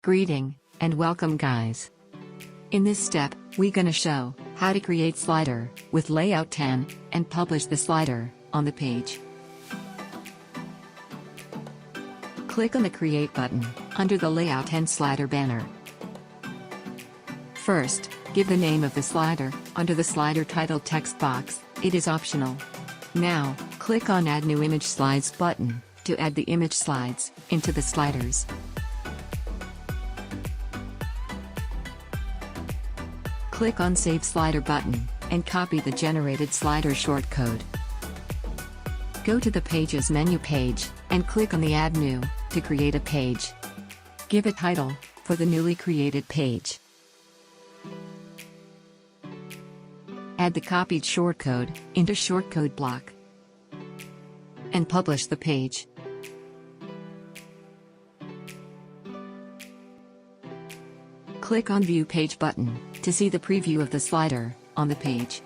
Greeting, and welcome guys. In this step, we're gonna show how to create slider with layout 10 and publish the slider on the page. Click on the Create button under the Layout 10 slider banner. First, give the name of the slider under the slider title text box. It is optional. Now, click on Add New Image Slides button to add the image slides into the sliders. Click on Save Slider button and copy the generated slider shortcode. Go to the Pages menu page and click on the Add New to create a page. Give a title for the newly created page. Add the copied shortcode into shortcode block and publish the page. Click on View Page button to see the preview of the slider on the page.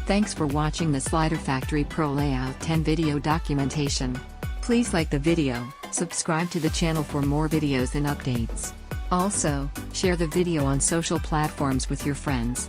Thanks for watching the Slider Factory Pro Layout 10 video documentation. Please like the video, subscribe to the channel for more videos and updates. Also, share the video on social platforms with your friends.